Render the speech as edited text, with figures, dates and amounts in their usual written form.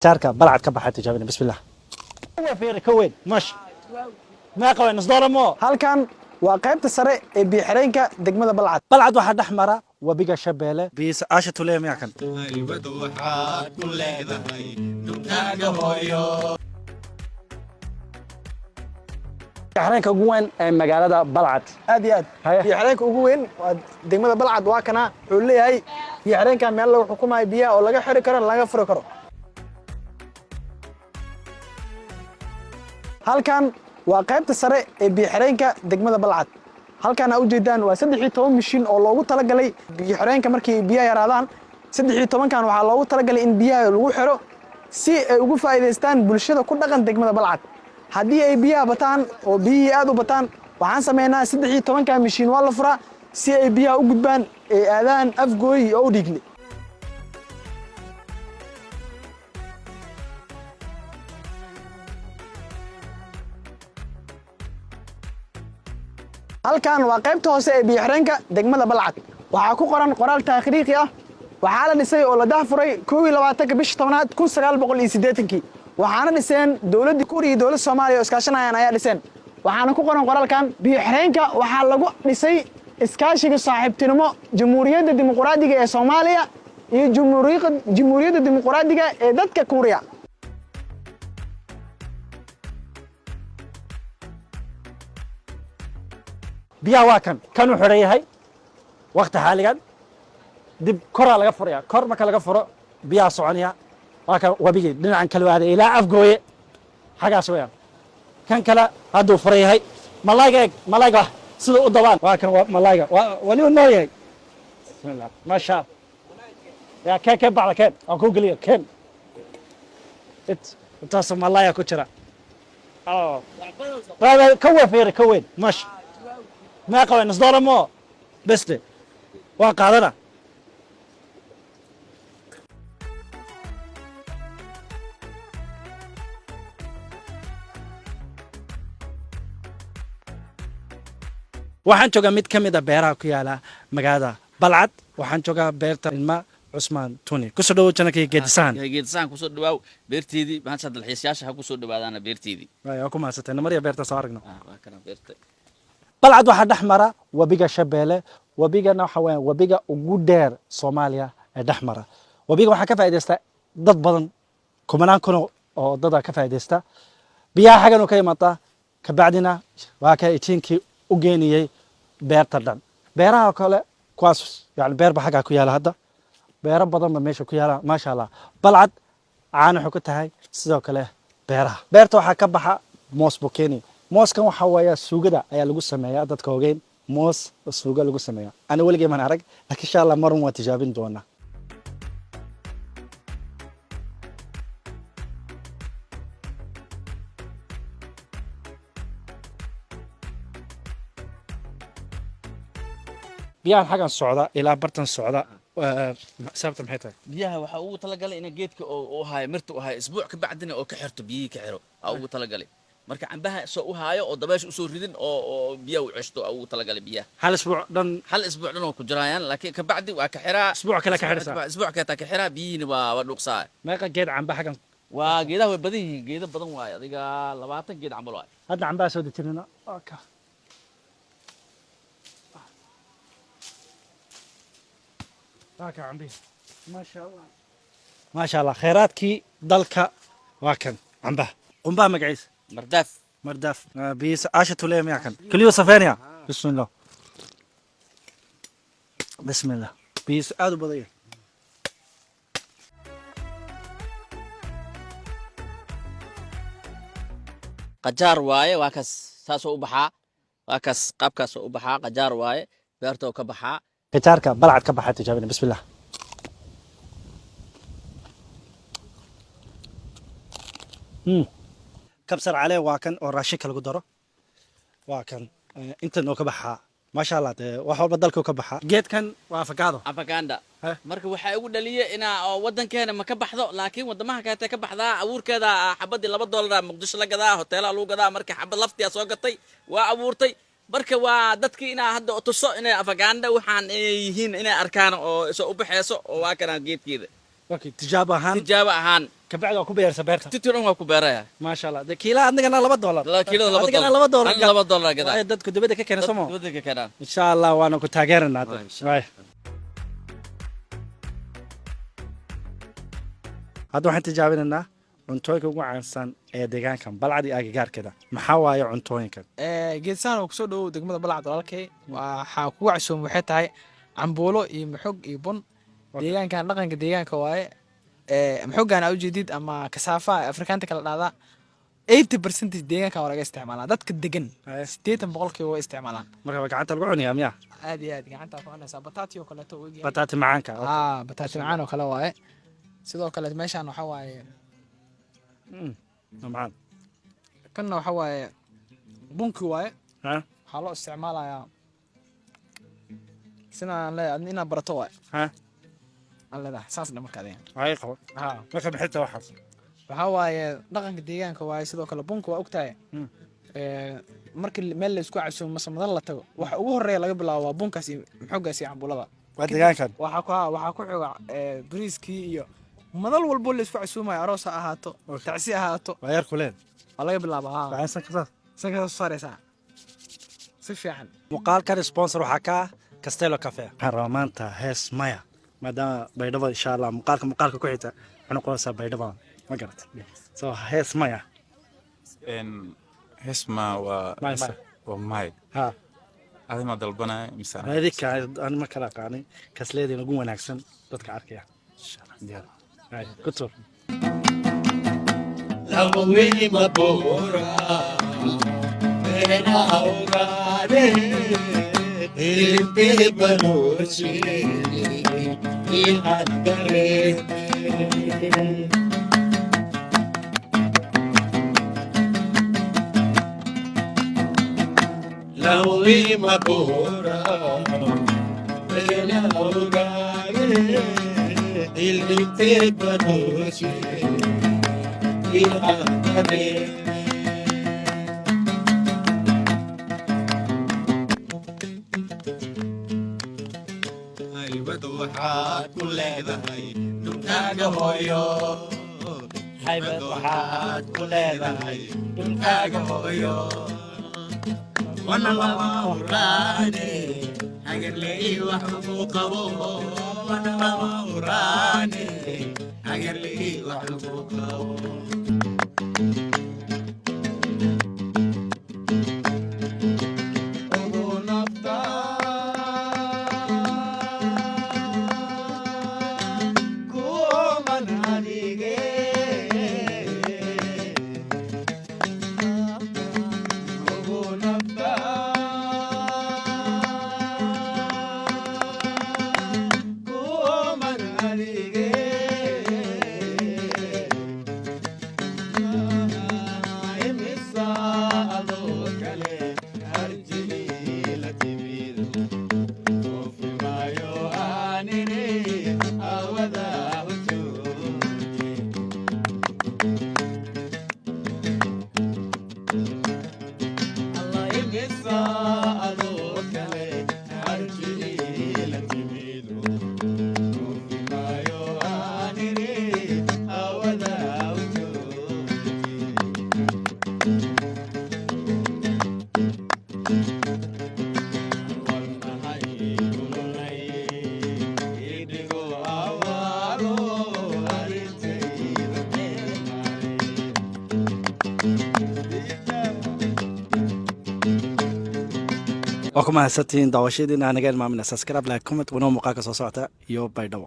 شاركة بلعت كبحة تجابنا بسم الله. هو في كوين مش ما قوي نصدر مو. halkan waa qaybta sare ee biyo-xireenka degmada Balcad. بلعت واحد أحمر وبيجا شبيلة بيس عاشة ليه يا كان. biyo-xireenka ugu weyn ee magaalada Balcad. aad iyo aad. biyo-xireenka ugu weyn waa degmada Balcad waa kana wuxuu leeyahay biyo-xireenka meel lagu xukumayo biyaha oo laga xiri karo laga furi karo. halkan waa qaybta sare ee biyo-xireenka degmada Balcad. halkan aad u jeedaan waa 13 mishiin oo loogu talagalay biyo-xireenka markii biyaha yaraadaan 13kan waxaa loogu talagalay in biyaha lagu xiro si ay ugu faa'iideystaan bulshada ku dhaqan degmada Balcad. haddii ay biyaha bataan oo biyihii aad u bataan waxaan sameynaa 13kan mishiin waa la furaa si ay biyaha u gudbaan ee aadaan afgooy oo dhigle. halkan waa qaybta hoose ee biyo-xireenka degmada Balcad. waxaa ku qoran qoraal taariikhi ah. waxaa la dhisay oo la daahfuray 22 bishii 10aad 1980 waxaana dhiseen dawladda Kuuriya iyo dawladda Soomaaliya oo iskaashanayaan ayaa dhiseen. waxaana ku qoran qoraalkan biyo-xireenka waxaa lagu dhisay iskaashiga saaxiibtinimo Jamhuuriyadda Dimuqraadiga ee Soomaaliya iyo Jamhuuriyadda Dimuqraadiga ee dadka Kuuriya. بيا واكن كانوا حريه هاي وقت حاليا دب كرة لقى فريا كر ما كان لقى فرق بيا صعنيا واكن وبيجي لنا عن كل هذا إلى أفجوية حاجة سويا كان كلا هادو فريه هاي ملايقة سلو الضوان واكن ملايقة ولي النوي بسم الله ما شاء يا كان بعد كان أكو قليل كان تصم ملايقة كتيرة كوين فيري كوين مش ما قوي نصدر مو بس ده واقعنا waxaan joogaa mid ka mid ah beeraha ku yaala magaalada Balcad waxaan joogaa beerta ilma Cusmaan Tuni ku soo dhawaad janakii geedisaan ku soo dhawaaw beerteedii maanta dalxiisayaasha ha ku soo dhawaadana beerteedii waa ku maasatay namariya beerta soo aragno waa kana beerta Balcad waxaa dhexmara wabiga Shabeelle wabigana waxa weeyaan wabiga ugu dheer Soomaaliya ee dhexmara wabiga waxaa ka faa'iideysta dad badan kumanaan kun oo dad ka faa'iideysta biyaha xagan oo ka yimaada ka bacdina waa ka itiinkii u geeniyay beerta dhan beeraha kale kuwaas yani beer ba xaga ku yaala hadda beero badan ba meesha ku yaala ma sha Allah Balcad caan wuxuu ku tahay sidoo kale beeraha beerta waxaa ka baxa moos bukeni mooskan waxa weeyaa suugada ayaa lagu sameeyaa dadka ogeyn moos suuga lagu sameeyaa ana waligay man arag laakiin insha Allah marun waa tijaabin doonaa biyaan xagan socda ilaa bartan socda sababta maxay tahay biyaha waxa uu talagalay in geedka oo haay mirta oo haay isbuuc ka bacdina oo ka xirto biyi ka xiro uu talagalay marka cambaha soo u haayo oo dabaasha u soo ridin oo biyaha u ceshto uu talagalay biyaha hal isbuuc dhan oo ku jirayaan laakiin ka bacdi waa ka xiraa isbuuc kale ka xiraysa isbuuc kale ka xiraa biyina waa dhuqsaa meeqa geed camba xagan waa geedaha way badan yihiin geedo badan waay adiga 20 geed camba waay hadda cambaha soo dejinayna okay هاكا عمبي ما شاء الله ما شاء الله خيراتكي ضلك واكن عمبه قنبه مقعيس مرداف بيس عاشة وليم ياكن كل يوم صفينيا بسم الله بسم الله بيس عادو بضيع قجار واي واكس ساسو بحا واكس قابكاس بحا قجار واي بيرتو كبحا قجارك بلعت كبحة تجابنا بسم الله كبسر عليه واكن وراشيك لو دره واكن انت نو كبحا ما شاء الله wax walba dalka ka baxa geedkan waa afakaanda marka waxa ugu dhaliyay ina wadankeena ma ka baxdo laakiin wadamaha kale ka baxdaa abuurkeeda xabadii $2 Muqdisho la gadaa hoteelada lagu gadaa marka xabad laftiya soo gatay waa abuurtay marka waa dadkii ina hadda tuso inay afakaanda waxaan yihiin inay arkaan oo soo u baxayso oo waa kana geedkeeda tijaabo ahaan kabacdi waa ku beersa beerta titiran waa ku beeraya maasha allah de kiilaa adigana $2 la kiilada adigana $2 $2 $2 gadaa ay dadku dibadda ka keenay somo waddanka keenaan insha allah waana ku taageeranaa waay hadda waxaan tijaabinaynaa cuntooyinka ugu caansan ee deegaankan balcad iyo agagaarkeeda maxaa waaye cuntooyinkan geedsahan oo kusoo dhowow degmada balcad walaalkay waxaa kugu casuum waxay tahay cambuulo iyo maxog iyo bun deegaankan dhaqanka deegaanka waaye maxogaan aa ujeedid ama kasaafa afrikaanta kala dhahdaa 80% deegaanka waa laga isticmaalaa dadka degan 80% way isticmaalaan marka waa gacanta lagu cuniyaa miyaa aad iyo aad gacanta ku cunaysaa bataati oo kaleeto oo eegyahay bataati macaanka bataati macaan oo kale waaye sidoo kale meeshaan waxaa waaye macaan kanna waxaa waaye bunki waaye ha waxaa loo isticmaalayaa sinaan leeyahay inaad barato waaye ha aan leedahay saasna marka adiga ay qabo marka bixita waxaas waxaa waaye dhaqanka deegaanka waaye sidoo kale bunka waa ogtahay markii meel la isku casuumo mase madan la tago waxa ugu horeeya laga bilaabo waa bunkaas iyo maxogaas iyo cambuulada waa deegaankan waxaa ku xiga bariiskii iyo madal walbo la isku casuumayo aroos ha ahaato tacsi ha ahaato waa yar kuleen waa laga bilaabaa waxaan san kasaas san ka soo saaraysaa si fiican muuqaalkan sponsor waxaa ka ah Castello Cafe waxaan rabaa maanta hees maya maadaama baydhabo insha allah muuqaalka ku xigta waxaan noqonaysaa baydhabo ma garata so hees maya هسمع و ماي ha هذا ما دلبنا مثلا adika aan ma kala qaanay kasleedina ugu wanaagsan dadka arkaya diyaar ay ku tur Lawini mabora Mena augare Ilpe banochi Ihadare Lawini mabora Mena augare Ilpe banochi haybad waxaad ku leedahay dhulkaaga hooyo haybad waxaad ku leedahay dhulkaaga hooyo wana lama huraane hagarley wax ugu qabo wana lama huraane hagarley wax ugu qabo waa ku mahadsantihiin daawashadiina anaga ilmaaminaa subscribe like comment wana muuqaalka soo socota iyo baydhabo